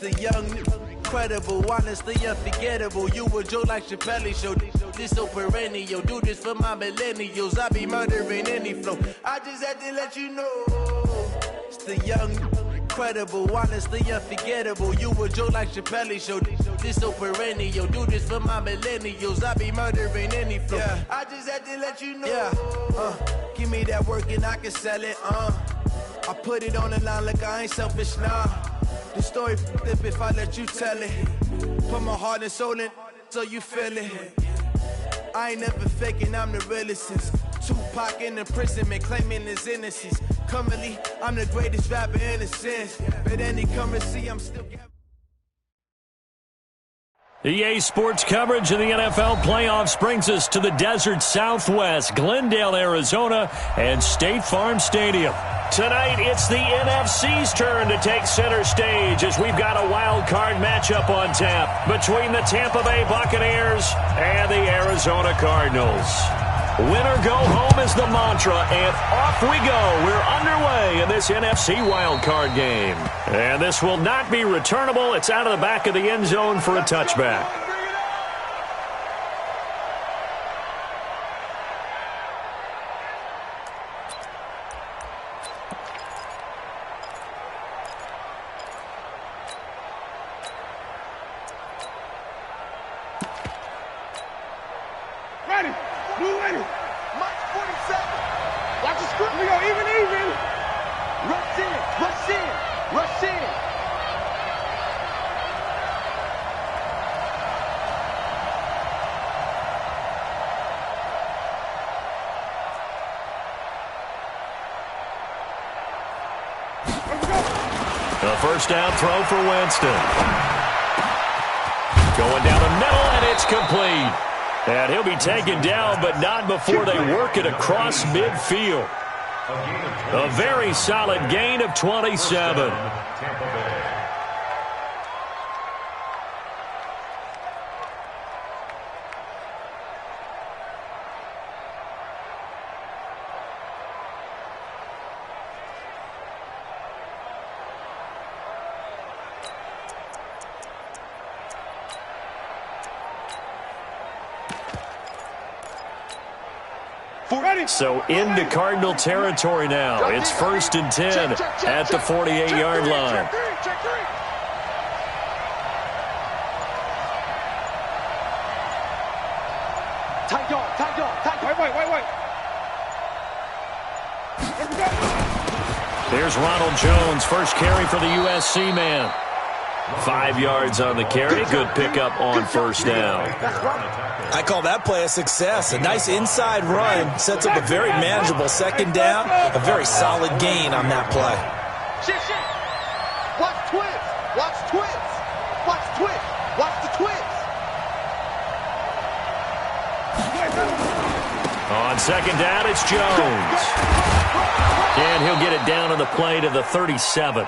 the young, incredible, honestly unforgettable. You a Joe like Chappelle show. This so perennial. Do this for my millennials. I be murdering any flow. I just had to let you know. It's the young, incredible, honestly unforgettable. You a Joe like Chappelle show. This so perennial. Do this for my millennials. I be murdering any flow. Yeah. I just had to let you know. Yeah. Give me that work and I can sell it. I put it on the line like I ain't selfish, nah. The story flip if I let you tell it. Put my heart and soul in so you feel it. I ain't never faking, I'm the realest since Tupac in imprisonment, claiming his innocence. Currently, I'm the greatest rapper in a sense. But any currency, I'm still... EA Sports coverage of the NFL playoffs brings us to the desert Southwest, Glendale, Arizona, and State Farm Stadium. Tonight, it's the NFC's turn to take center stage as we've got a wild card matchup on tap between the Tampa Bay Buccaneers and the Arizona Cardinals. Win or go home is the mantra, and off we go. We're underway in this NFC wildcard game. And this will not be returnable. It's out of the back of the end zone for a touchback. Ready. Blue ready. March 47. Watch the script. We go even. Rush in. The first down throw for Winston. Going down the middle, and it's complete. And he'll be taken down, but not before they work it across midfield. A very solid gain of 27. So into Cardinal territory now. It's 1st and 10 at the 48-yard line. Tight yard. Wait. There's Ronald Jones, first carry for the USC man. 5 yards on the carry. Good pickup on first down. I call that play a success. A nice inside run sets up a very manageable second down. A very solid gain on that play. Shit. Watch the twist. On second down, it's Jones. And he'll get it down on the play to the 37.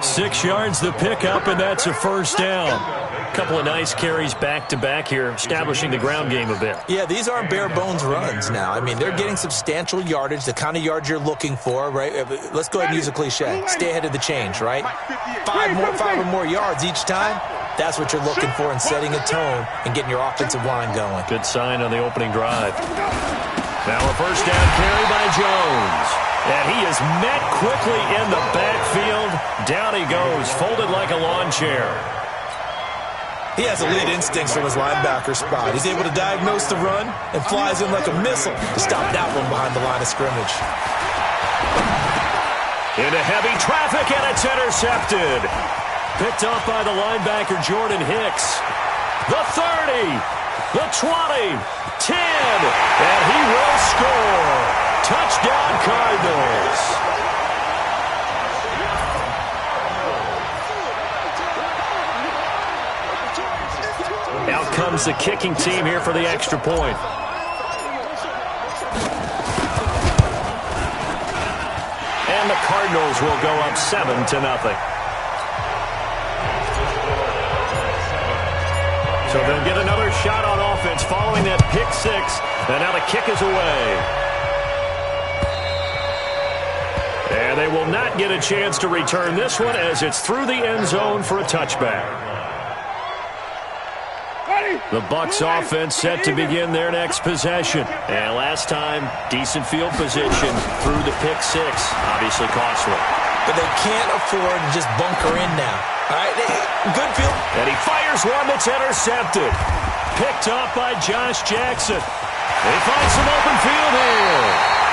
6 yards the pickup, and that's a first down. A couple of nice carries back-to-back here, establishing the ground game a bit. Yeah, these aren't bare-bones runs now. I mean, they're getting substantial yardage, the kind of yards you're looking for, right? Let's go ahead and use a cliche. Stay ahead of the change, right? Five or more yards each time. That's what you're looking for in setting a tone and getting your offensive line going. Good sign on the opening drive. Now a first down carry by Jones. And he is met quickly in the backfield. Down he goes, folded like a lawn chair. He has elite instincts from his linebacker spot. He's able to diagnose the run and flies in like a missile to stop that one behind the line of scrimmage. Into heavy traffic, and it's intercepted. Picked off by the linebacker, Jordan Hicks. The 30, the 20, 10, and he will score. Touchdown, Cardinals. Out comes the kicking team here for the extra point. And the Cardinals will go up 7-0. So they'll get another shot on offense following that pick six. And now the kick is away. And they will not get a chance to return this one as it's through the end zone for a touchback. The Bucs offense set to begin their next possession. And last time, decent field position through the pick six. Obviously costly. But they can't afford to just bunker in now. All right, good field. And he fires one that's intercepted. Picked up by Josh Jackson. They find some open field here.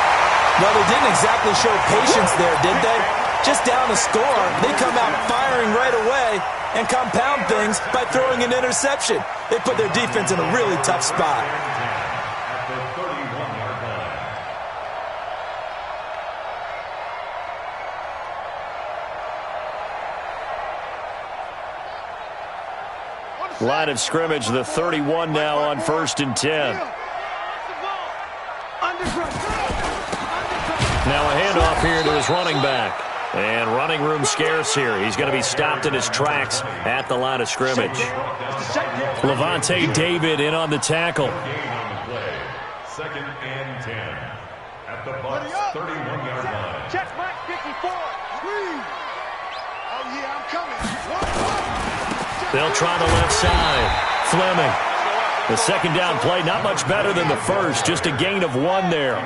Well, they didn't exactly show patience there, did they? Just down a score, they come out firing right away and compound things by throwing an interception. They put their defense in a really tough spot. Line of scrimmage, the 31 now on 1st and 10. Now a handoff here to his running back. And running room scarce here. He's going to be stopped in his tracks at the line of scrimmage. Levante David in on the tackle. 2nd and 10 at the Bucs 31-yard line. Check Mike 54. Oh, yeah, I'm coming. They'll try the left side. Fleming. The second down play, not much better than the first. Just a gain of 1 there.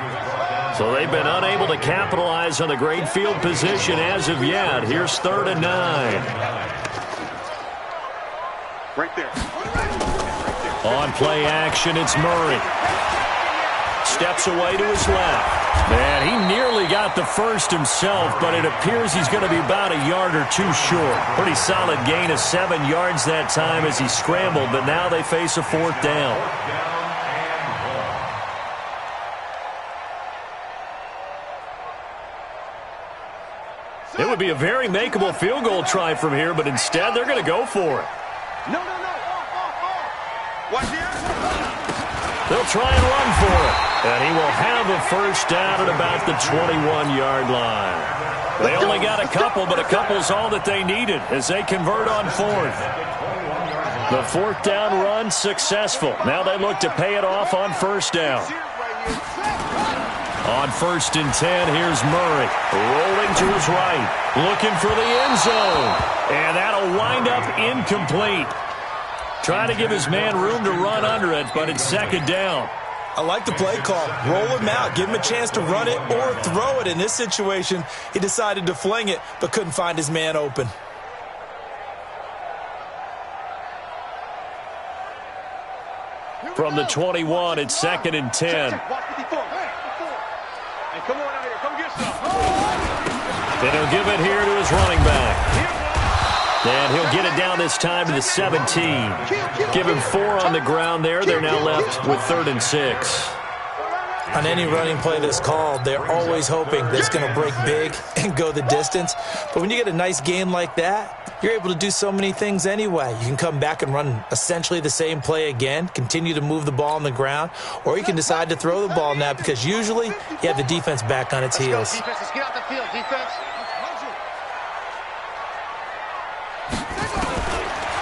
So they've been unable to capitalize on the great field position as of yet. Here's 3rd and 9. Right there. On play action, it's Murray. Steps away to his left. And he nearly got the first himself, but it appears he's going to be about a yard or 2 short. Pretty solid gain of 7 yards that time as he scrambled, but now they face a 4th down. It would be a very makeable field goal try from here, but instead they're going to go for it. No. Watch here. They'll try and run for it. And he will have a first down at about the 21-yard line. They only got a couple, but a couple's all that they needed as they convert on 4th. The 4th down run successful. Now they look to pay it off on 1st down. On 1st and 10, here's Murray. Rolling to his right. Looking for the end zone. And that'll wind up incomplete. Trying to give his man room to run under it, but it's 2nd down. I like the play call. Roll him out. Give him a chance to run it or throw it. In this situation, he decided to fling it, but couldn't find his man open. From the 21, it's 2nd and 10. Come on out here. Come get some. And he'll give it here to his running back. And he'll get it down this time to the 17. Give him 4 on the ground there. They're now left with 3rd and 6. On any running play that's called, they're always hoping that it's going to break big and go the distance. But when you get a nice game like that, you're able to do so many things anyway. You can come back and run essentially the same play again, continue to move the ball on the ground, or you can decide to throw the ball now because usually you have the defense back on its heels. Defense, let's get out the field. Defense.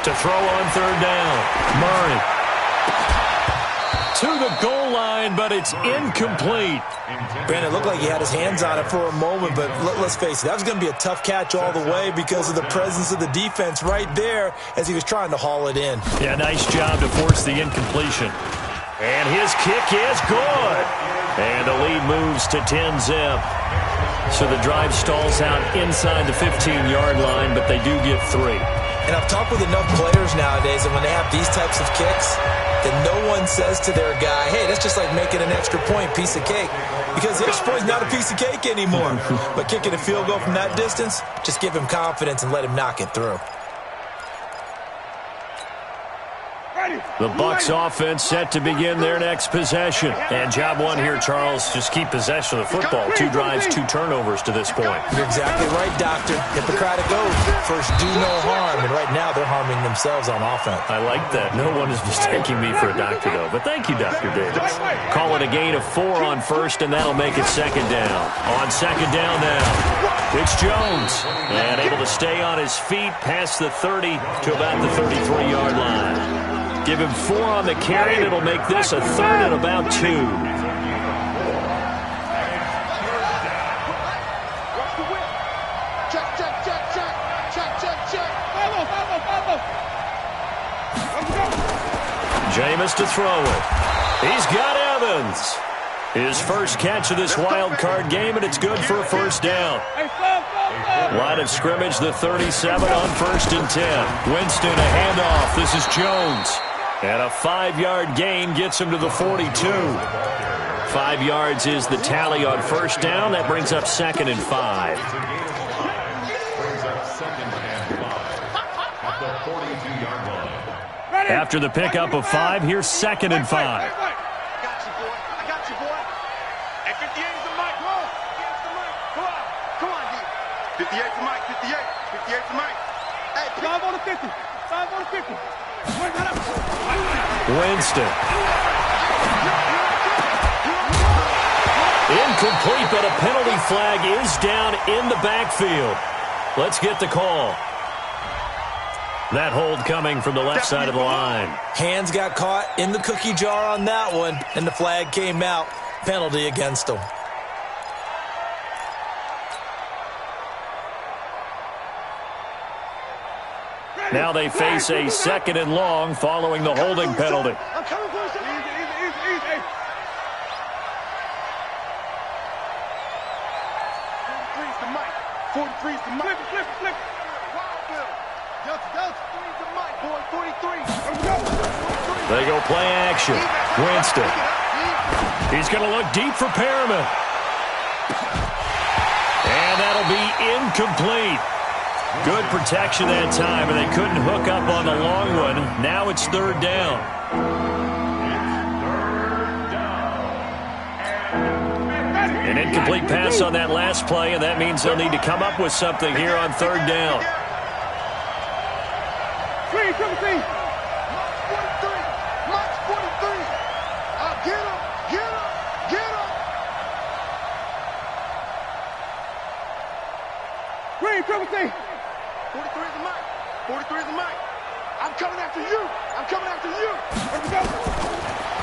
To throw on 3rd down, Murray. To the goal line, but it's incomplete. Brandon, it looked like he had his hands on it for a moment, but let's face it, that was going to be a tough catch all the way because of the presence of the defense right there as he was trying to haul it in. Yeah, nice job to force the incompletion. And his kick is good. And the lead moves to 10-zip. So the drive stalls out inside the 15-yard line, but they do get 3. And I've talked with enough players nowadays, and when they have these types of kicks, that no one says to their guy, hey, that's just like making an extra point, piece of cake. Because the extra point's not a piece of cake anymore. But kicking a field goal from that distance, just give him confidence and let him knock it through. The Bucs offense set to begin their next possession. And job 1 here, Charles, just keep possession of the football. 2 drives, 2 turnovers to this point. You're exactly right, Doctor. Hippocratic oath. First, do no harm. And right now, they're harming themselves on offense. I like that. No one is mistaking me for a doctor, though. But thank you, Dr. Davis. Call it a gain of 4 on 1st, and that'll make it 2nd down. On 2nd down now, it's Jones. And able to stay on his feet past the 30 to about the 33-yard line. Give him 4 on the carry, and it'll make this a 3rd and about 2. Thomas to throw it. He's got Evans. His first catch of this wild card game, and it's good for a first down. Line of scrimmage, the 37 on 1st and 10. Winston, a handoff. This is Jones. And a 5-yard gain gets him to the 42. 5 yards is the tally on first down. That brings up 2nd and 5. After the pickup of 5, here's 2nd and 5. Winston. Incomplete, but a penalty flag is down in the backfield. Let's get the call. That hold coming from the left side of the line. Hands got caught in the cookie jar on that one, and the flag came out. Penalty against him. Now they face a 2nd and long following the holding penalty. They go play action. Winston. He's going to look deep for Perriman. And that'll be incomplete. Good protection that time, and they couldn't hook up on the long one. Now it's 3rd down. An incomplete pass on that last play, and that means they'll need to come up with something here on 3rd down.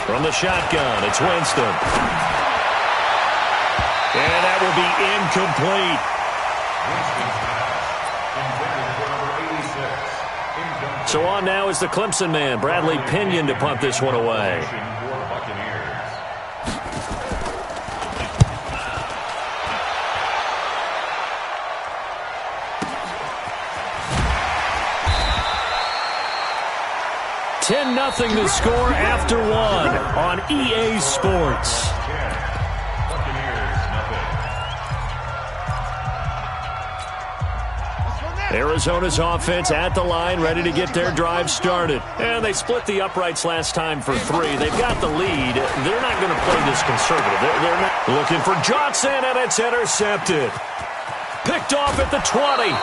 From the shotgun, it's Winston. And that will be incomplete. So on now is the Clemson man, Bradley Pinion, to punt this one away. Nothing to score after 1 on EA Sports. Arizona's offense at the line, ready to get their drive started. And they split the uprights last time for 3. They've got the lead. They're not going to play this conservative. They're not looking for Johnson, and it's intercepted. Picked off at the 20.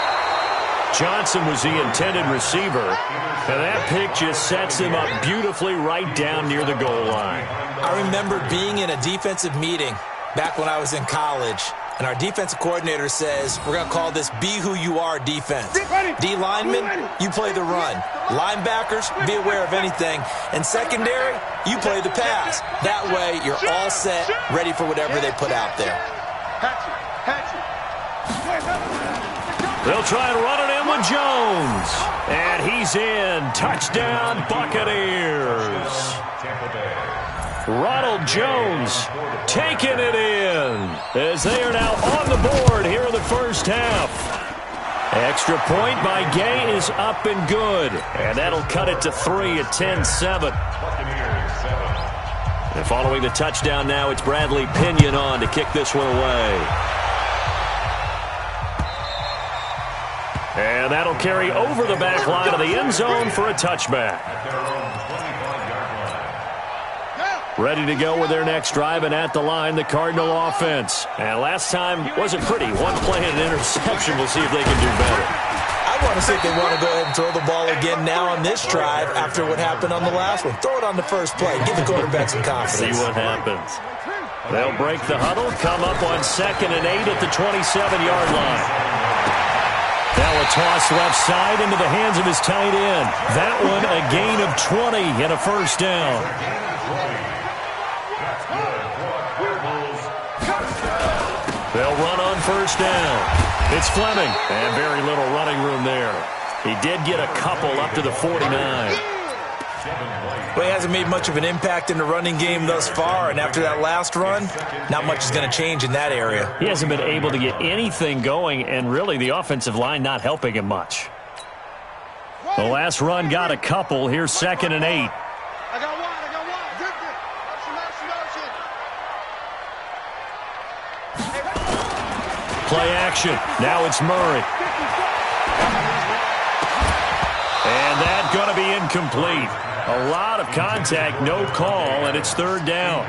Johnson was the intended receiver, and that pick just sets him up beautifully right down near the goal line. I remember being in a defensive meeting back when I was in college, and our defensive coordinator says, we're going to call this Be Who You Are defense. D linemen, you play the run. Linebackers, be aware of anything. And secondary, you play the pass. That way, you're all set, ready for whatever they put out there. They'll try and run it in with Jones. And he's in. Touchdown, Buccaneers. Ronald Jones taking it in as they are now on the board here in the first half. Extra point by Gay is up and good. And that'll cut it to 3 at 10-7. And following the touchdown now, it's Bradley Pinion on to kick this one away. And that'll carry over the back line of the end zone for a touchback. Ready to go with their next drive, and at the line, the Cardinal offense. And last time wasn't pretty. 1 play and an interception. We'll see if they can do better. I want to see if they want to go ahead and throw the ball again now on this drive after what happened on the last one. Throw it on the first play. Give the quarterback some confidence. See what happens. They'll break the huddle, come up on 2nd and 8 at the 27-yard line. Now a toss left side into the hands of his tight end. That one a gain of 20 and a first down. They'll run on first down. It's Fleming, and very little running room there. He did get a couple up to the 49. Well, he hasn't made much of an impact in the running game thus far, and after that last run, not much is going to change in that area. He hasn't been able to get anything going, and really the offensive line not helping him much. The last run got a couple. Here's 2nd and 8. I got one. Play action. Now it's Murray. And that's going to be incomplete. A lot of contact, no call, and it's 3rd down.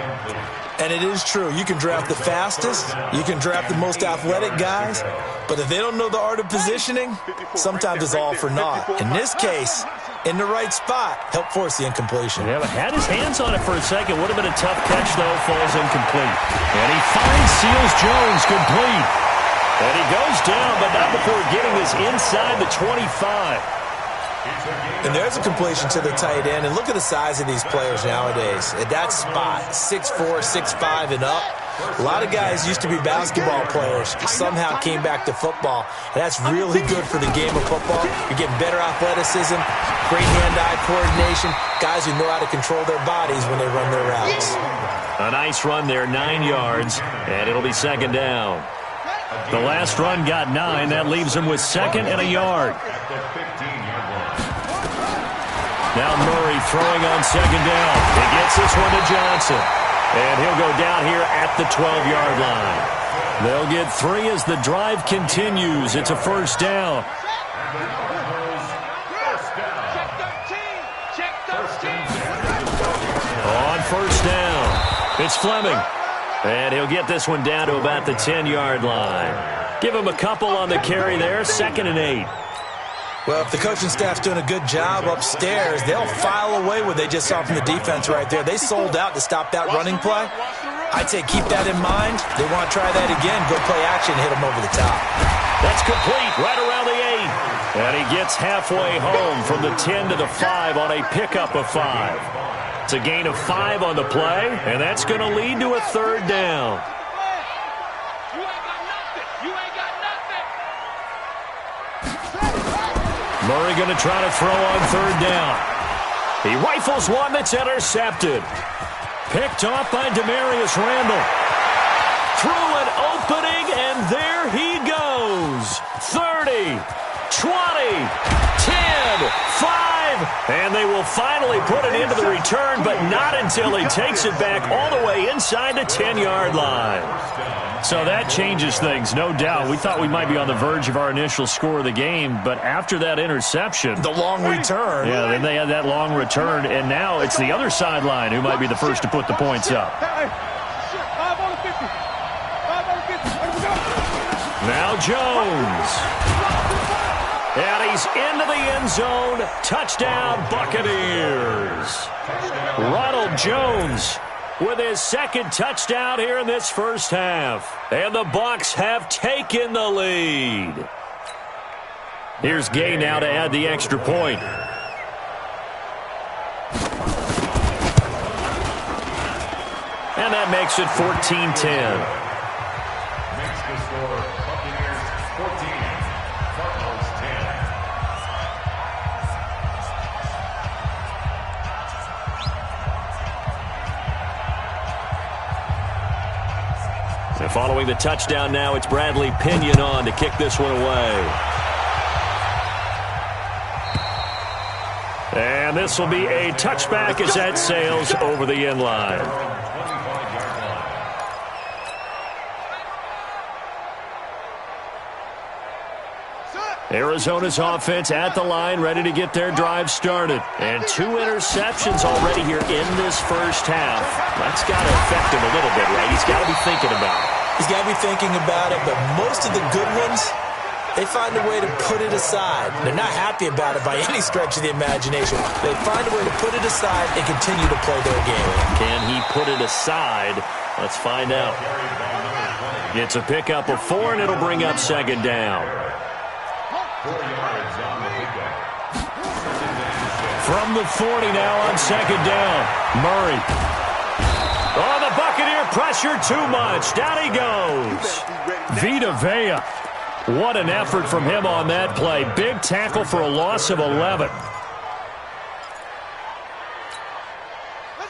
And it is true. You can draft the fastest, you can draft the most athletic guys, but if they don't know the art of positioning, sometimes it's all for naught. In this case, in the right spot, help force the incompletion. Yeah, but had his hands on it for a second. Would have been a tough catch, though. Falls incomplete. And he finds Seals Jones complete. And he goes down, but not before getting this inside the 25. And there's a completion to the tight end. And look at the size of these players nowadays. At that spot, 6'4", 6'5", and up. A lot of guys used to be basketball players, somehow came back to football. And that's really good for the game of football. You're getting better athleticism, great hand-eye coordination, guys who know how to control their bodies when they run their routes. A nice run there, 9 yards, and it'll be 2nd down. The last run got 9. That leaves him with 2nd and a yard. Now Murray throwing on 2nd down. He gets this one to Johnson. And he'll go down here at the 12-yard line. They'll get 3 as the drive continues. It's a 1st down. On 1st down, it's Fleming. And he'll get this one down to about the 10-yard line. Give him a couple on the carry there, 2nd and 8. Well, if the coaching staff's doing a good job upstairs, they'll file away what they just saw from the defense right there. They sold out to stop that running play. I'd say keep that in mind. They want to try that again. Go play action and hit them over the top. That's complete right around the 8. And he gets halfway home from the 10 to the 5 on a pickup of 5. It's a gain of 5 on the play, and that's going to lead to a 3rd down. Murray going to try to throw on 3rd down. He rifles one that's intercepted. Picked off by Demarius Randall. Through an opening, and there he goes. 30, 20, 10, 5. And they will finally put it into the return, but not until he takes it back all the way inside the 10-yard line. So that changes things, no doubt. We thought we might be on the verge of our initial score of the game, but after that interception... The long return. Yeah, then they had that long return, and now it's the other sideline who might be the first to put the points up. Now Jones. And he's into the end zone. Touchdown, Buccaneers. Ronald Jones with his 2nd touchdown here in this first half. And the Bucs have taken the lead. Here's Gay now to add the extra point. And that makes it 14-10. Makes the score Buccaneers 14, Cardinals 10. And following the touchdown now, it's Bradley Pinion on to kick this one away. And this will be a touchback as that sails over the end line. Arizona's offense at the line, ready to get their drive started. And 2 interceptions already here in this first half. That's got to affect him a little bit, right? He's got to be thinking about it. He's got to be thinking about it, but most of the good ones, they find a way to put it aside. They're not happy about it by any stretch of the imagination. They find a way to put it aside and continue to play their game. Can he put it aside? Let's find out. It's a pickup of 4, and it'll bring up 2nd down. 4 yards on the pickup. From the 40 now on 2nd down. Murray. Oh, the Buccaneer pressure too much. Down he goes. Vita Vea. What an effort from him on that play. Big tackle for a loss of 11.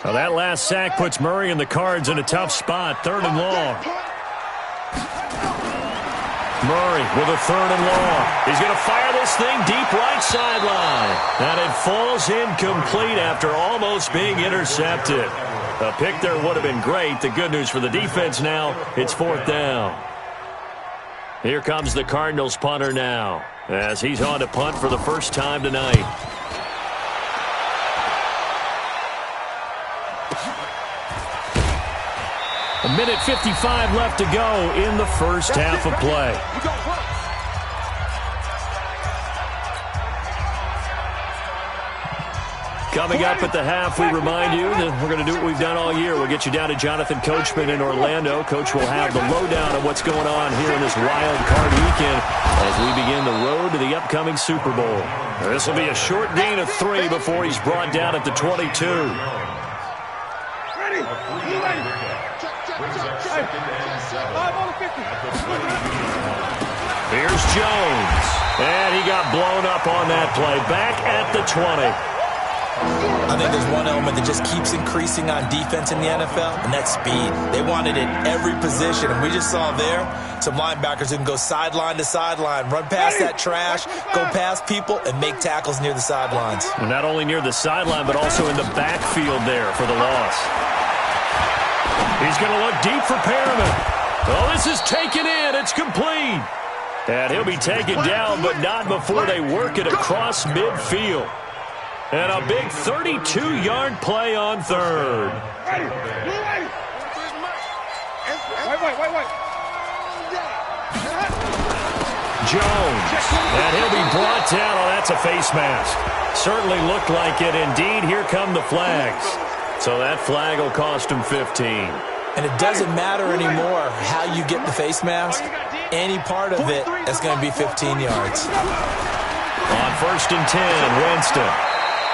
Well, that last sack puts Murray and the Cards in a tough spot. 3rd and long. Murray with a 3rd and long. He's going to fire this thing deep right sideline. And it falls incomplete after almost being intercepted. A pick there would have been great. The good news for the defense now, it's 4th down. Here comes the Cardinals punter now, as he's on to punt for the first time tonight. A minute 55 left to go in the first half of play. Coming up at the half, we remind you that we're going to do what we've done all year. We'll get you down to Jonathan Coachman in Orlando. Coach will have the lowdown of what's going on here in this wild card weekend as we begin the road to the upcoming Super Bowl. This will be a short gain of 3 before he's brought down at the 22. Ready? Here's Jones. And he got blown up on that play. Back at the 20. I think there's one element that just keeps increasing on defense in the NFL, and that's speed. They want it in every position, and we just saw there some linebackers who can go sideline to sideline, run past that trash, go past people, and make tackles near the sidelines. And not only near the sideline, but also in the backfield there for the loss. He's going to look deep for Perriman. Oh, this is taken in. It's complete. And he'll be taken down, but not before they work it across midfield. And a big 32-yard play on 3rd. Jones. And he'll be brought down. Oh, that's a face mask. Certainly looked like it. Indeed, here come the flags. So that flag will cost him 15. And it doesn't matter anymore how you get the face mask. Any part of it is going to be 15 yards. On 1st and 10, Winston.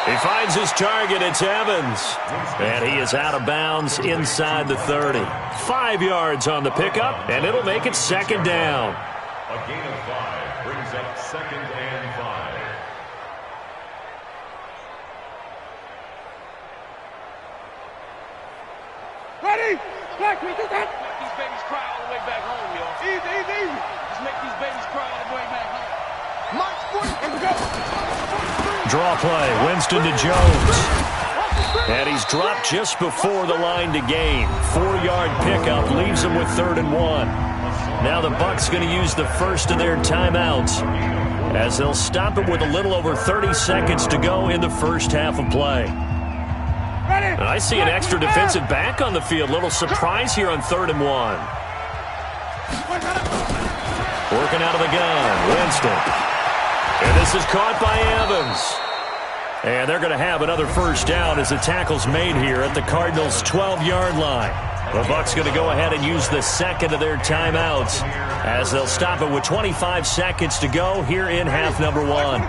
He finds his target. It's Evans. And he is out of bounds inside the 30. 5 yards on the pickup, and it'll make it 2nd down. A gain of 5 brings up 2nd and 5. Ready? Black, we do that. Make these babies cry all the way back home, y'all. Easy, easy, easy. Just make these babies cry all the way back home. March 40 and go. Draw play, Winston to Jones. And he's dropped just before the line to gain. 4-yard pickup leaves him with 3rd and 1. Now the Bucs going to use the first of their timeouts as they'll stop it with a little over 30 seconds to go in the first half of play. And I see an extra defensive back on the field. Little surprise here on 3rd and 1. Working out of the gun, Winston. And this is caught by Evans. And they're going to have another first down as the tackle's made here at the Cardinals' 12-yard line. The Bucs going to go ahead and use the second of their timeouts as they'll stop it with 25 seconds to go here in half number 1. Gotta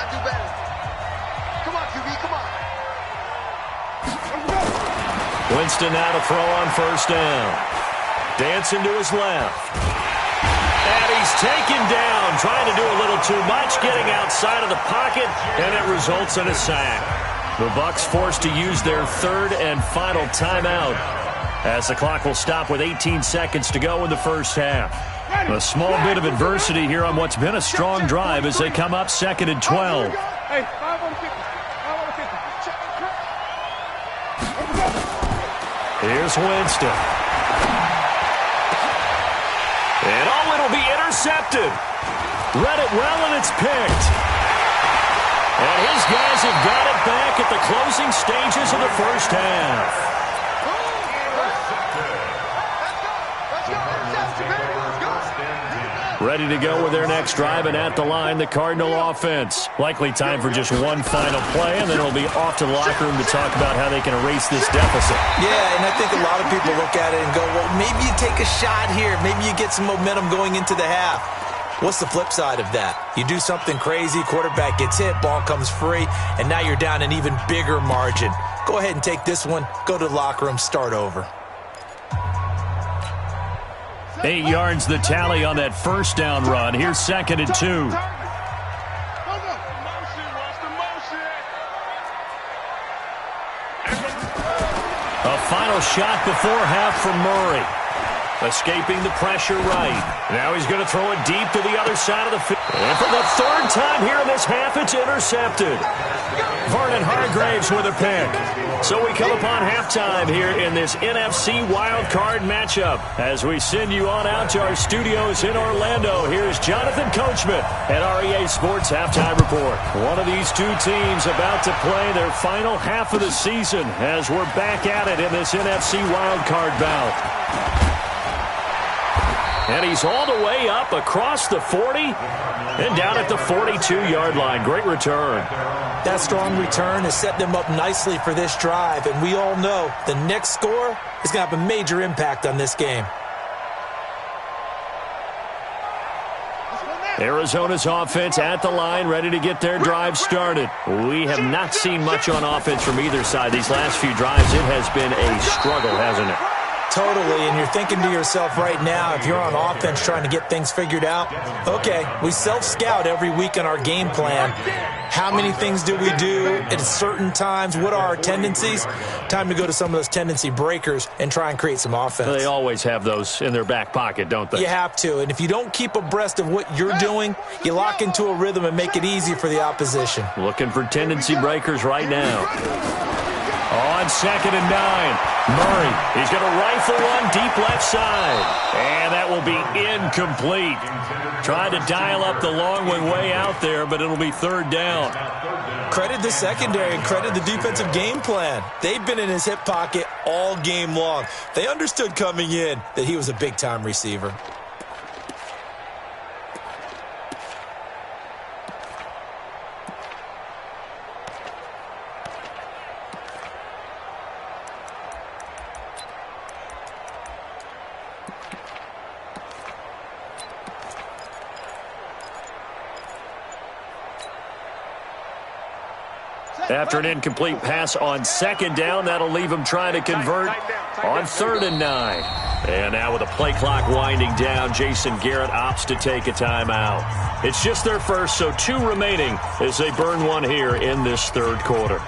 do better. Come on, QB, come on. Winston now to throw on 1st down. Dancing to his left. And he's taken down, trying to do a little too much, getting outside of the pocket, and it results in a sack. The Bucs forced to use their 3rd and final timeout as the clock will stop with 18 seconds to go in the first half. A small bit of adversity here on what's been a strong drive as they come up 2nd and 12. Hey, 5 on 50. 5 on 50. Here's Winston. And oh, it'll be intercepted. Read it well, and it's picked. And his guys have got it back at the closing stages of the first half. Ready to go with their next drive, and at the line, the Cardinal offense. Likely time for just one final play, and then it'll be off to the locker room to talk about how they can erase this deficit. Yeah, and I think a lot of people look at it and go, well, maybe you take a shot here. Maybe you get some momentum going into the half. What's the flip side of that? You do something crazy, quarterback gets hit, ball comes free, and now you're down an even bigger margin. Go ahead and take this one, go to the locker room, start over. 8 yards the tally on that first down run. Here's 2nd and 2. final shot before half from Murray. Escaping the pressure right. Now he's going to throw it deep to the other side of the field. And for the third time here in this half, it's intercepted. Vernon Hargraves with a pick. So we come upon halftime here in this NFC wildcard matchup. As we send you on out to our studios in Orlando, here's Jonathan Coachman at REA Sports Halftime Report. One of these two teams about to play their final half of the season as we're back at it in this NFC wildcard bout. And he's all the way up across the 40 and down at the 42-yard line. Great return. That strong return has set them up nicely for this drive, and we all know the next score is going to have a major impact on this game. Arizona's offense at the line, ready to get their drive started. We have not seen much on offense from either side. These last few drives, it has been a struggle, hasn't it? Totally, and you're thinking to yourself right now, if you're on offense trying to get things figured out, okay, we self-scout every week on our game plan. How many things do we do at certain times? What are our tendencies? Time to go to some of those tendency breakers and try and create some offense. They always have those in their back pocket, don't they? You have to, and if you don't keep abreast of what you're doing, you lock into a rhythm and make it easy for the opposition. Looking for tendency breakers right now. On 2nd and 9. Murray, he's going to rifle one deep left side. And that will be incomplete. Trying to dial up the long one way out there, but it'll be 3rd down. Credit the secondary and credit the defensive game plan. They've been in his hip pocket all game long. They understood coming in that he was a big-time receiver. After an incomplete pass on 2nd down, that'll leave him trying to convert on 3rd and 9. And now with the play clock winding down, Jason Garrett opts to take a timeout. It's just their first, so 2 remaining as they burn one here in this 3rd quarter.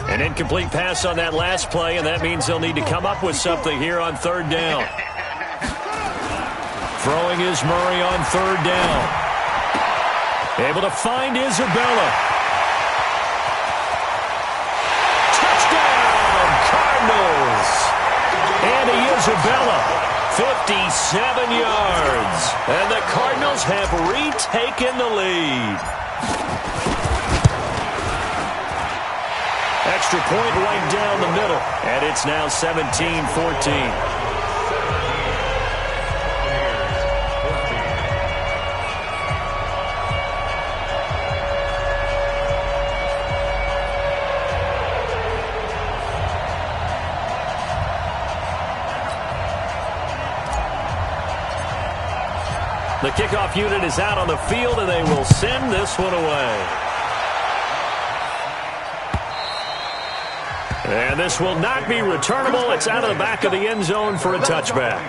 An incomplete pass on that last play, and that means they'll need to come up with something here on 3rd down. Throwing is Murray on 3rd down. Able to find Isabella. Touchdown, Cardinals! Andy Isabella, 57 yards. And the Cardinals have retaken the lead. Extra point right down the middle, and it's now 17-14. The kickoff unit is out on the field, and they will send this one away. And this will not be returnable. It's out of the back of the end zone for a touchback.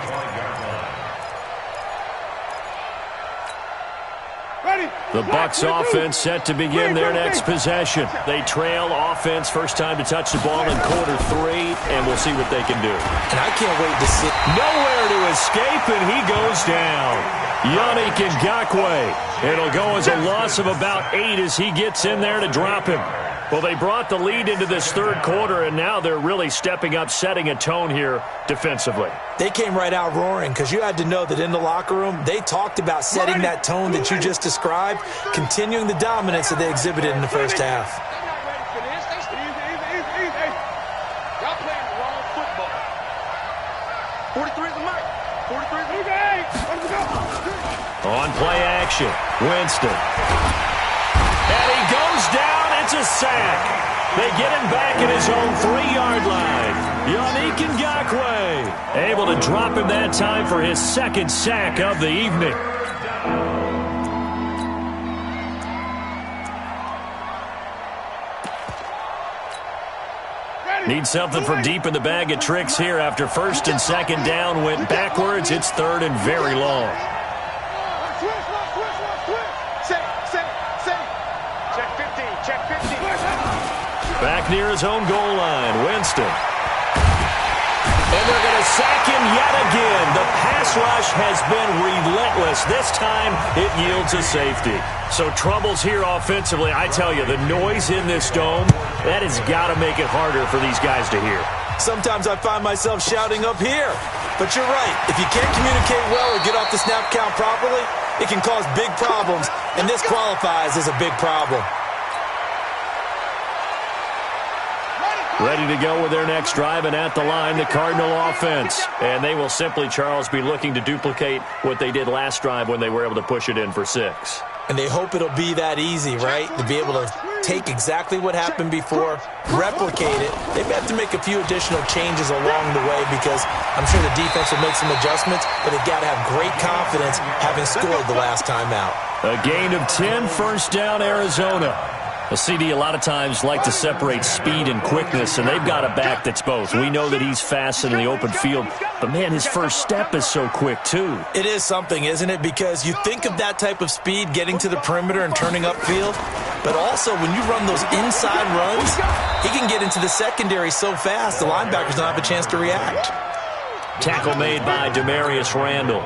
The Bucs offense set to begin their next possession. They trail offense first time to touch the ball in quarter 3, and we'll see what they can do. And I can't wait to see. Nowhere to escape, and he goes down. Yannick Ngakoue. It'll go as a loss of about 8 as he gets in there to drop him. Well, they brought the lead into this 3rd quarter, and now they're really stepping up, setting a tone here defensively. They came right out roaring because you had to know that in the locker room, they talked about setting that tone that you just described, continuing the dominance that they exhibited in the first half. Y'all playing the wrong football. 43 is the mic. 43 is the mic. On play action, Winston. And he goes down. It's a sack. They get him back at his own 3-yard line. Yannick Ngakoue able to drop him that time for his 2nd sack of the evening. Need something from deep in the bag of tricks here after first and second down went backwards. It's third and very long. Back near his own goal line, Winston. And they're going to sack him yet again. The pass rush has been relentless. This time, it yields a safety. So troubles here offensively. I tell you, the noise in this dome, that has got to make it harder for these guys to hear. Sometimes I find myself shouting up here. But you're right. If you can't communicate well or get off the snap count properly, it can cause big problems. And this qualifies as a big problem. Ready to go with their next drive, and at the line, the Cardinal offense. And they will simply, Charles, be looking to duplicate what they did last drive when they were able to push it in for 6. And they hope it'll be that easy, right? To be able to take exactly what happened before, replicate it. They may have to make a few additional changes along the way because I'm sure the defense will make some adjustments, but they've got to have great confidence having scored the last time out. A gain of 10, first down, Arizona. A CD a lot of times like to separate speed and quickness, and they've got a back that's both. We know that he's fast in the open field, but, man, his first step is so quick, too. It is something, isn't it? Because you think of that type of speed getting to the perimeter and turning upfield, but also when you run those inside runs, he can get into the secondary so fast the linebackers don't have a chance to react. Tackle made by Demarius Randall.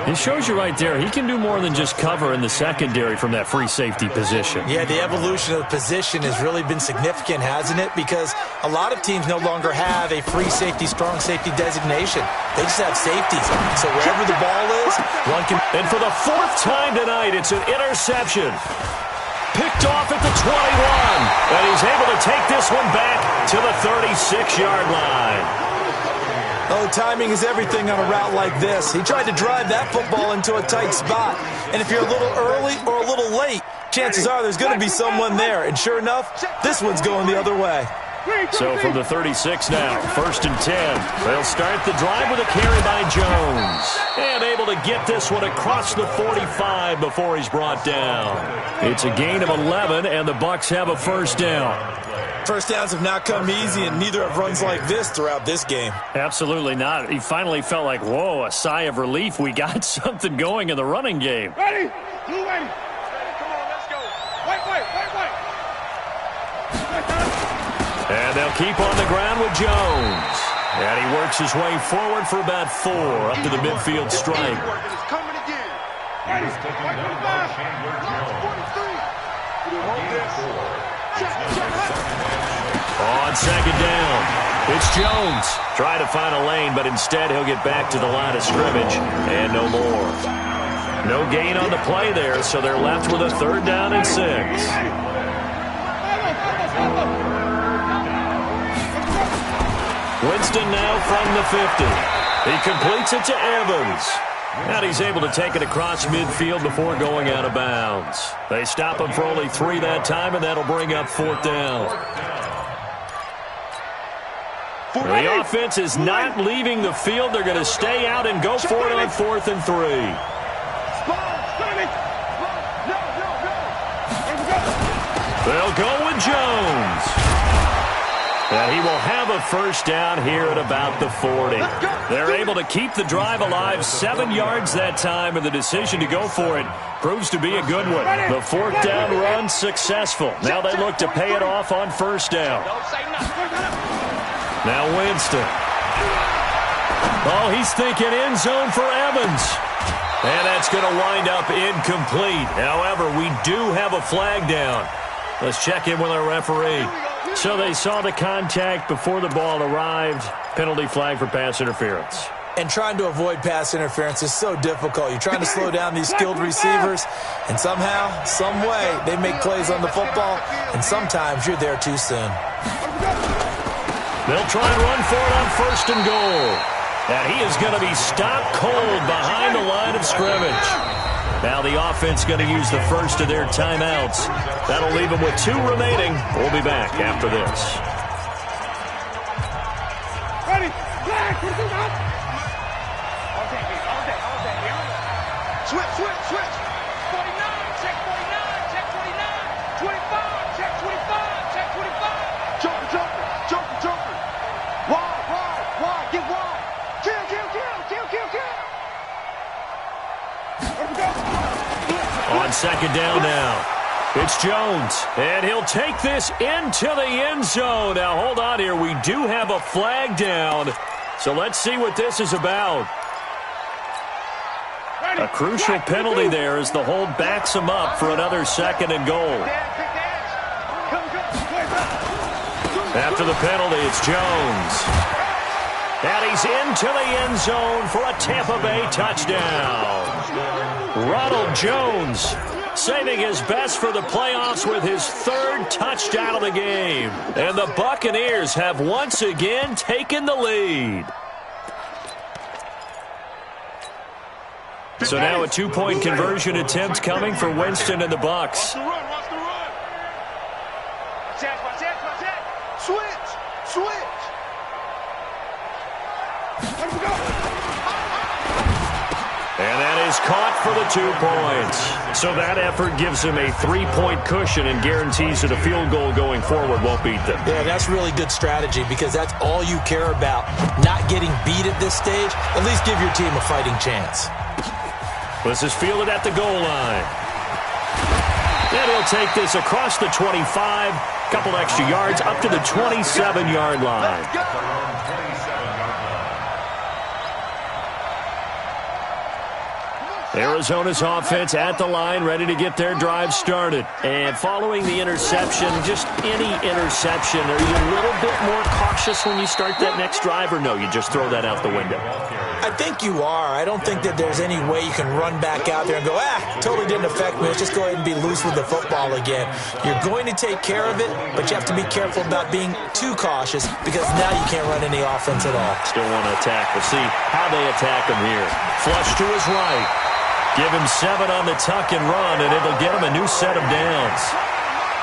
It shows you right there, he can do more than just cover in the secondary from that free safety position. Yeah, the evolution of the position has really been significant, hasn't it? Because a lot of teams no longer have a free safety, strong safety designation. They just have safeties. So wherever the ball is, one can... And for the 4th time tonight, it's an interception. Picked off at the 21. And he's able to take this one back to the 36-yard line. Oh, timing is everything on a route like this. He tried to drive that football into a tight spot. And if you're a little early or a little late, chances are there's going to be someone there. And sure enough, this one's going the other way. So from the 36 now, 1st and 10. They'll start the drive with a carry by Jones. And able to get this one across the 45 before he's brought down. It's a gain of 11, and the Bucs have a first down. First downs have not come easy, and neither have runs like this throughout this game. Absolutely not. He finally felt like, whoa, a sigh of relief. We got something going in the running game. Ready? Blue ready. Come on, let's go. Wait. And they'll keep on the ground with Jones. And he works his way forward for about 4 up to the midfield stripe. It's coming again. Ready? Taking down Chandler Jones. On second down, it's Jones. Try to find a lane, but instead he'll get back to the line of scrimmage, and no more. No gain on the play there, so they're left with a 3rd down and 6. Winston now from the 50. He completes it to Evans. And he's able to take it across midfield before going out of bounds. They stop him for only 3 that time, and that'll bring up 4th down. The offense is not leaving the field. They're going to stay out and go for it on 4th and 3. They'll go with Jones. And he will have a first down here at about the 40. They're able to keep the drive alive, 7 yards that time, and the decision to go for it proves to be a good one. The 4th down run successful. Now they look to pay it off on first down. Now Winston. Oh, he's thinking end zone for Evans. And that's going to wind up incomplete. However, we do have a flag down. Let's check in with our referee. So they saw the contact before the ball arrived. Penalty flag for pass interference. And trying to avoid pass interference is so difficult. You're trying to slow down these skilled receivers, and somehow, some way, they make plays on the football, and sometimes you're there too soon. They'll try and run for it on 1st and goal. And he is going to be stopped cold behind the line of scrimmage. Now the offense going to use the first of their timeouts. That'll leave them with 2 remaining. We'll be back after this. Ready? Flag. All day. Switch. 49, check 49, check 49. 25, check 25, check 25. Jump. second down now. It's Jones, and he'll take this into the end zone. Now, hold on here. We do have a flag down, so let's see what this is about. A crucial penalty there as the hold backs him up for another second and goal. After the penalty, it's Jones. And he's into the end zone for a Tampa Bay touchdown. Ronald Jones saving his best for the playoffs with his third touchdown of the game. And the Buccaneers have once again taken the lead. So now a two-point conversion attempt coming for Winston and the Bucs. And that is caught for the 2 points. So that effort gives him a 3-point cushion and guarantees that a field goal going forward won't beat them. Yeah, that's really good strategy because that's all you care about. Not getting beat at this stage. At least give your team a fighting chance. This is fielded at the goal line. And he'll take this across the 25. Couple extra yards up to the 27-yard line. Arizona's offense at the line, ready to get their drive started. And following the interception, just any interception, are you a little bit more cautious when you start that next drive, or no, you just throw that out the window? I think you are. I don't think that there's any way you can run back out there and go, totally didn't affect me. Let's just go ahead and be loose with the football again. You're going to take care of it, but you have to be careful about being too cautious because now you can't run any offense at all. Still want to attack. We'll see how they attack him here. Flush to his right. Give him 7 on the tuck and run, and it'll get him a new set of downs.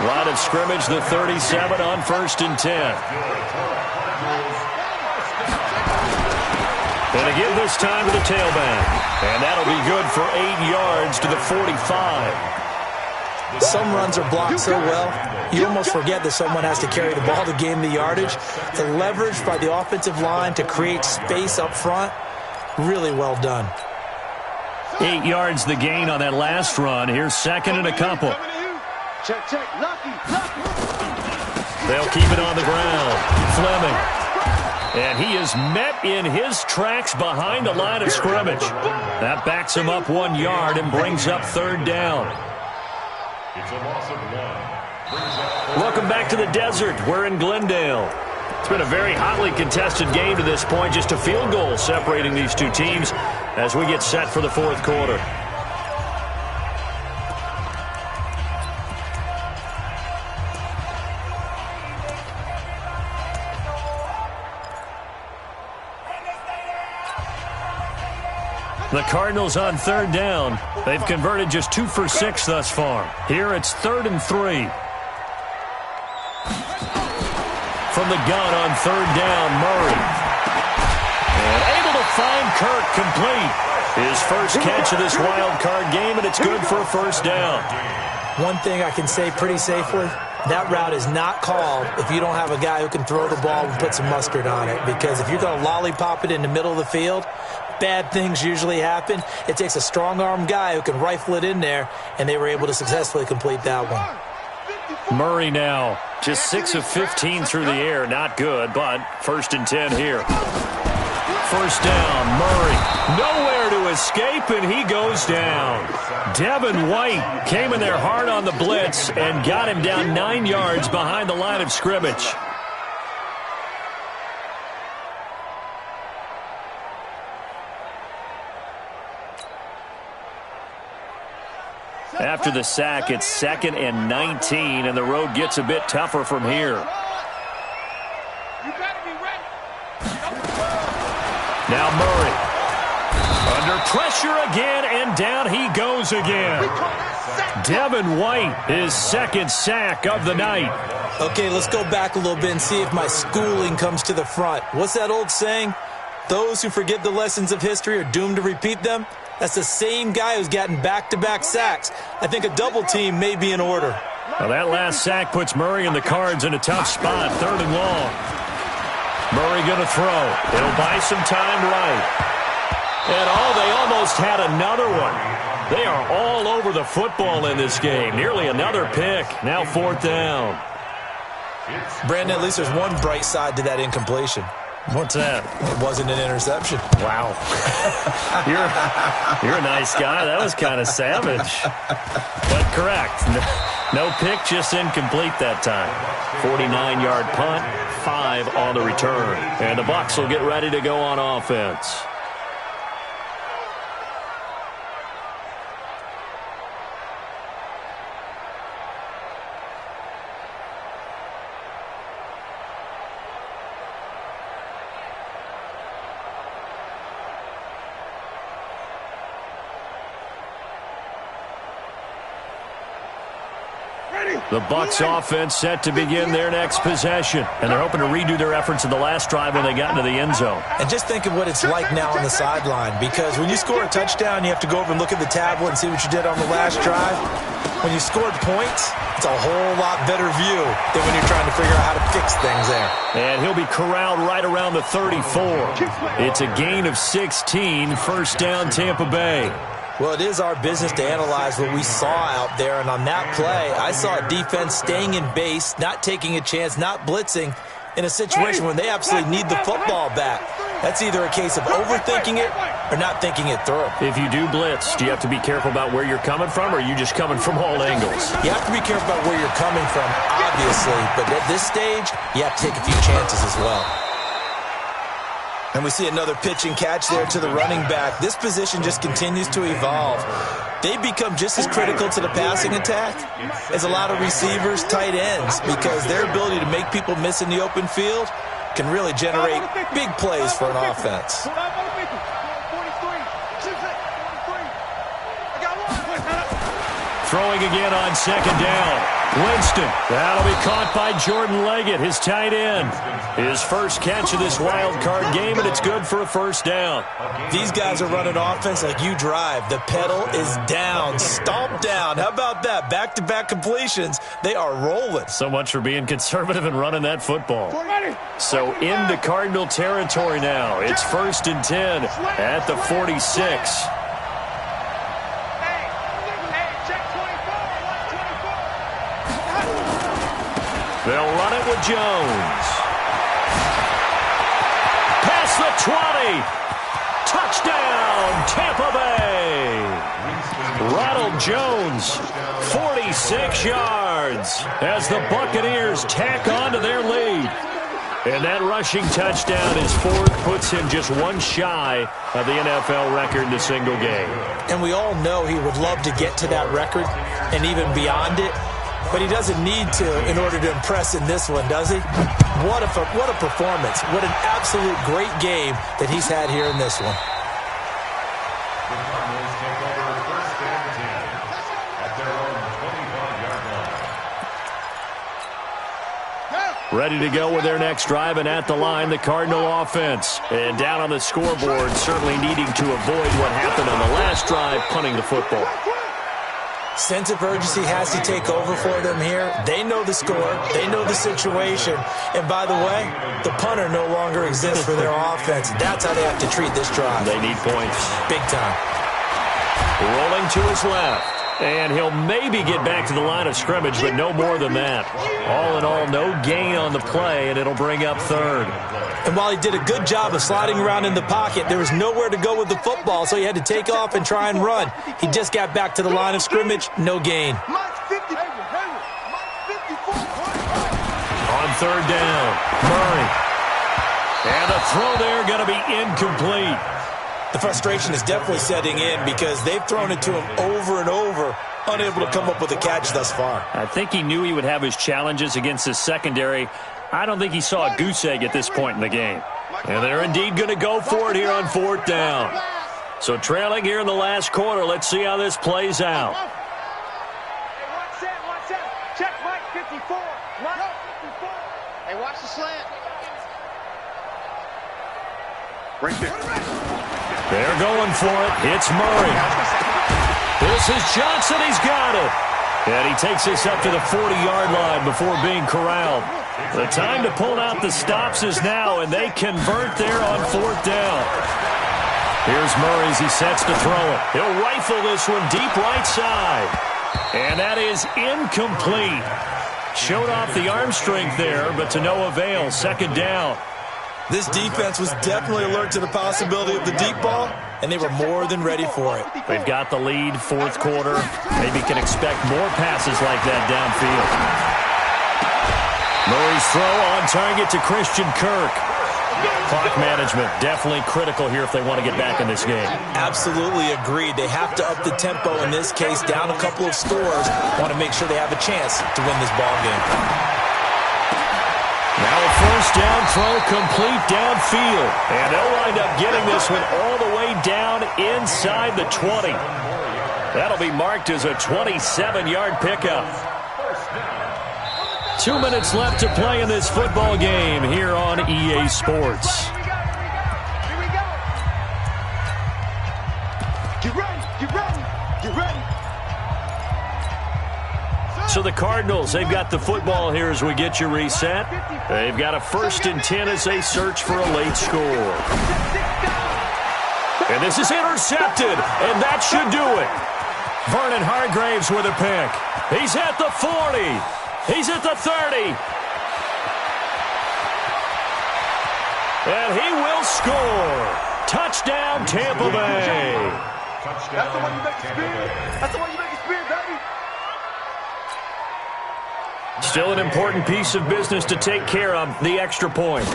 Line of scrimmage, the 37 on 1st and 10. And again this time to the tailback. And that'll be good for 8 yards to the 45. Some runs are blocked so well, you almost forget that someone has to carry the ball to gain the yardage. The leverage by the offensive line to create space up front, really well done. 8 yards the gain on that last run. Here's second and a couple. Check. They'll keep it on the ground. Fleming. And he is met in his tracks behind the line of scrimmage. That backs him up 1 yard and brings up 3rd down. It's a loss of 1. Welcome back to the desert. We're in Glendale. It's been a very hotly contested game to this point. Just a field goal separating these two teams as we get set for the 4th quarter. The Cardinals on 3rd down. They've converted just 2 for 6 thus far. Here it's 3rd and 3. From the gun on 3rd down, Murray. And able to find Kirk complete. His first catch of this wild card game, and it's good for a 1st down. One thing I can say pretty safely, that route is not called if you don't have a guy who can throw the ball and put some mustard on it. Because if you're going to lollipop it in the middle of the field, bad things usually happen. It takes a strong-arm guy who can rifle it in there, and they were able to successfully complete that one. Murray now, just 6 of 15 through the air. Not good, but 1st and 10 here. 1st down, Murray. Nowhere to escape, and he goes down. Devin White came in there hard on the blitz and got him down 9 yards behind the line of scrimmage. After the sack, it's 2nd and 19, and the road gets a bit tougher from here. Now Murray. Under pressure again, and down he goes again. Devin White, his 2nd sack of the night. Okay, let's go back a little bit and see if my schooling comes to the front. What's that old saying? Those who forget the lessons of history are doomed to repeat them. That's the same guy who's gotten back-to-back sacks. I think a double team may be in order. Well, that last sack puts Murray and the Cards in a tough spot, 3rd and long. Murray going to throw. It'll buy some time right. And they almost had another one. They are all over the football in this game. Nearly another pick. Now 4th down. Brandon, at least there's one bright side to that incompletion. What's that? It wasn't an interception. Wow. You're a nice guy. That was kind of savage. But correct. No pick, just incomplete that time. 49-yard punt, 5 on the return. And the Bucs will get ready to go on offense. The Bucs offense set to begin their next possession. And they're hoping to redo their efforts in the last drive when they got into the end zone. And just think of what it's like now on the sideline. Because when you score a touchdown, you have to go over and look at the tablet and see what you did on the last drive. When you scored points, it's a whole lot better view than when you're trying to figure out how to fix things there. And he'll be corralled right around the 34. It's a gain of 16, 1st down Tampa Bay. Well, it is our business to analyze what we saw out there, and on that play, I saw a defense staying in base, not taking a chance, not blitzing, in a situation where they absolutely need the football back. That's either a case of overthinking it or not thinking it through. If you do blitz, do you have to be careful about where you're coming from, or are you just coming from all angles? You have to be careful about where you're coming from, obviously, but at this stage, you have to take a few chances as well. And we see another pitch and catch there to the running back. This position just continues to evolve. They become just as critical to the passing attack as a lot of receivers, tight ends, because their ability to make people miss in the open field can really generate big plays for an offense. Throwing again on 2nd down. Winston. That'll be caught by Jordan Leggett, his tight end. His first catch of this wild card game, and it's good for a 1st down. These guys are running offense like you drive. The pedal is down, stomp down. How about that? Back-to-back completions. They are rolling. So much for being conservative and running that football. So into Cardinal territory now. It's 1st and 10 at the 46. They'll run it with Jones. Past the 20. Touchdown, Tampa Bay. Ronald Jones, 46 yards as the Buccaneers tack on to their lead. And that rushing touchdown is 4th, puts him just one shy of the NFL record in a single game. And we all know he would love to get to that record and even beyond it. But he doesn't need to in order to impress in this one, does he? What a performance. What an absolute great game that he's had here in this one. The Cardinals take over 1st and 10 at their own 25-yard line. Ready to go with their next drive, and at the line, the Cardinal offense. And down on the scoreboard, certainly needing to avoid what happened on the last drive, punting the football. Sense of urgency has to take over for them here. They know the score. They know the situation. And by the way, the punter no longer exists for their offense. That's how they have to treat this drive. They need points. Big time. Rolling to his left. And he'll maybe get back to the line of scrimmage, but no more than that. All in all, no gain on the play, and it'll bring up 3rd. And while he did a good job of sliding around in the pocket, there was nowhere to go with the football, so he had to take off and try and run. He just got back to the line of scrimmage, no gain. On 3rd down, Murray. And the throw there going to be incomplete. The frustration is definitely setting in because they've thrown it to him over and over, unable to come up with a catch thus far. I think he knew he would have his challenges against his secondary. I don't think he saw a goose egg at this point in the game. And they're indeed going to go for it here on 4th down. So trailing here in the last quarter, let's see how this plays out. Check Mike 54. Mike 54. Hey, watch the slant. Right there. They're going for it. It's Murray. This is Johnson. He's got it. And he takes this up to the 40-yard line before being corralled. The time to pull out the stops is now, and they convert there on 4th down. Here's Murray as he sets to throw it. He'll rifle this one deep right side. And that is incomplete. Showed off the arm strength there, but to no avail. Second down. This defense was definitely alert to the possibility of the deep ball, and they were more than ready for it. They've got the lead, fourth quarter. Maybe can expect more passes like that downfield. Murray's throw on target to Christian Kirk. Clock management, definitely critical here if they want to get back in this game. Absolutely agreed. They have to up the tempo in this case, down a couple of scores. Want to make sure they have a chance to win this ball game. Now a first down throw complete downfield. And they'll wind up getting this one all the way down inside the 20. That'll be marked as a 27-yard pickup. 2 minutes left to play in this football game here on EA Sports. Here we go. Get ready. Get ready. Get ready. So the Cardinals, they've got the football here as we get you reset. They've got a 1st and 10 as they search for a late score. And this is intercepted, and that should do it. Vernon Hargraves with a pick. He's at the 40. He's at the 30. And he will score. Touchdown, Tampa Bay. That's the one you make it speed. That's the one you make it speed, baby. Still an important piece of business to take care of, the extra point.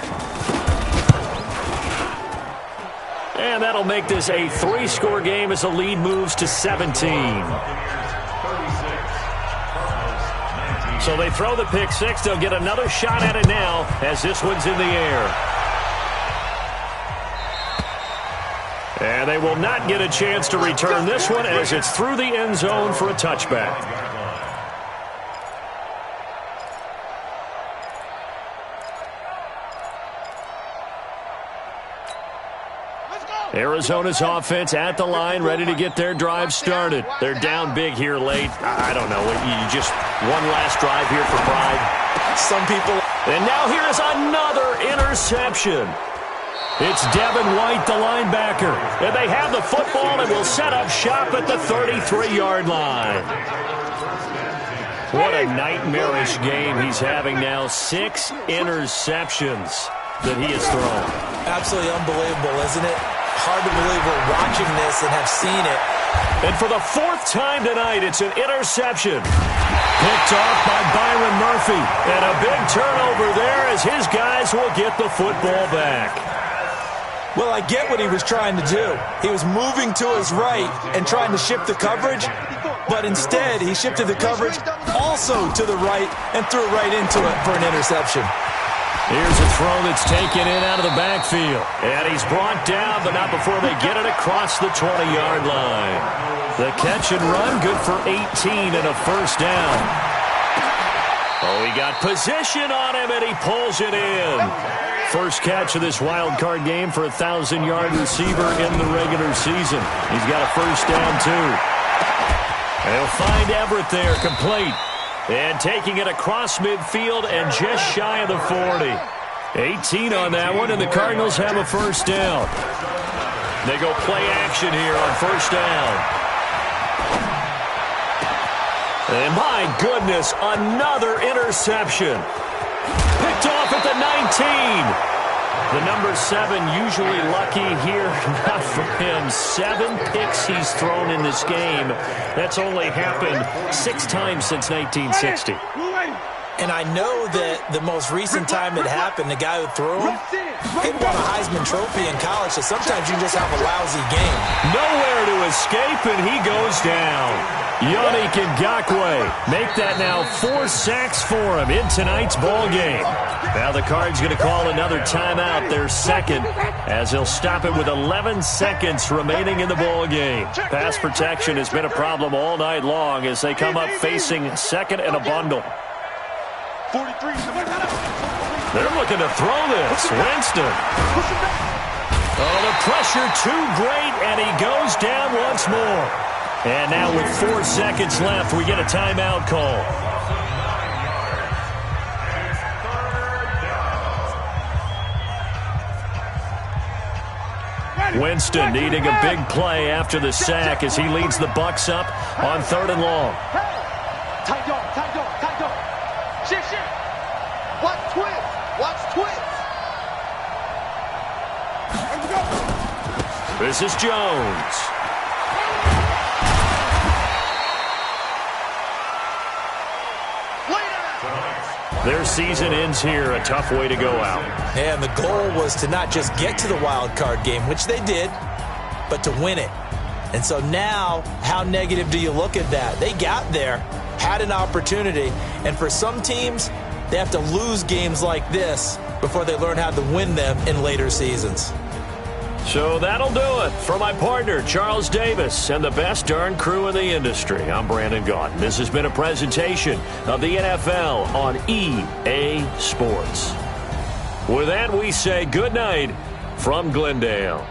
And that'll make this a 3-score game as the lead moves to 17. So they throw the pick six. They'll get another shot at it now as this one's in the air. And they will not get a chance to return this one as it's through the end zone for a touchback. Arizona's offense at the line, ready to get their drive started. They're down big here late. I don't know. You just one last drive here for pride. Some people. And now here is another interception. It's Devin White, the linebacker. And they have the football and will set up shop at the 33-yard line. What a nightmarish game he's having now. 6 interceptions that he has thrown. Absolutely unbelievable, isn't it? Hard to believe we're watching this and have seen it. And for the 4th time tonight, it's an interception. Picked off by Byron Murphy. And a big turnover there as his guys will get the football back. Well, I get what he was trying to do. He was moving to his right and trying to shift the coverage, but instead he shifted the coverage also to the right and threw right into it for an interception. Here's a throw that's taken in out of the backfield. And he's brought down, but not before they get it across the 20-yard line. The catch and run, good for 18 and a first down. Oh, he got position on him, and he pulls it in. First catch of this wild card game for a 1,000-yard receiver in the regular season. He's got a first down, too. And he'll find Everett there, complete. And taking it across midfield and just shy of the 40. 18 on that one, and the Cardinals have a first down. They go play action here on first down. And my goodness, another interception. Picked off at the 19. The number 7 usually lucky here, not for him. 7 picks he's thrown in this game. That's only happened 6 times since 1960. And I know that the most recent time it happened, the guy who threw him, he won a Heisman Trophy in college, so sometimes you just have a lousy game. Nowhere to escape, and he goes down. Yannick Ngakoue make that now 4 sacks for him in tonight's ball game. Now the Cards going to call another timeout, their second, as they'll stop it with 11 seconds remaining in the ball game. Pass protection has been a problem all night long as they come up facing second and a bundle. 43. They're looking to throw this. Winston. Oh, the pressure too great, and he goes down once more. And now with 4 seconds left, we get a timeout call. Winston needing a big play after the sack as he leads the Bucs up on 3rd and long. Watch twins. Watch twins. This is Jones. Their season ends here. A tough way to go out. And the goal was to not just get to the wild card game, which they did, but to win it. And so now, how negative do you look at that? They got there, had an opportunity, and for some teams, they have to lose games like this before they learn how to win them in later seasons. So that'll do it. For my partner, Charles Davis, and the best darn crew in the industry, I'm Brandon Gaudin. This has been a presentation of the NFL on EA Sports. With that, we say good night from Glendale.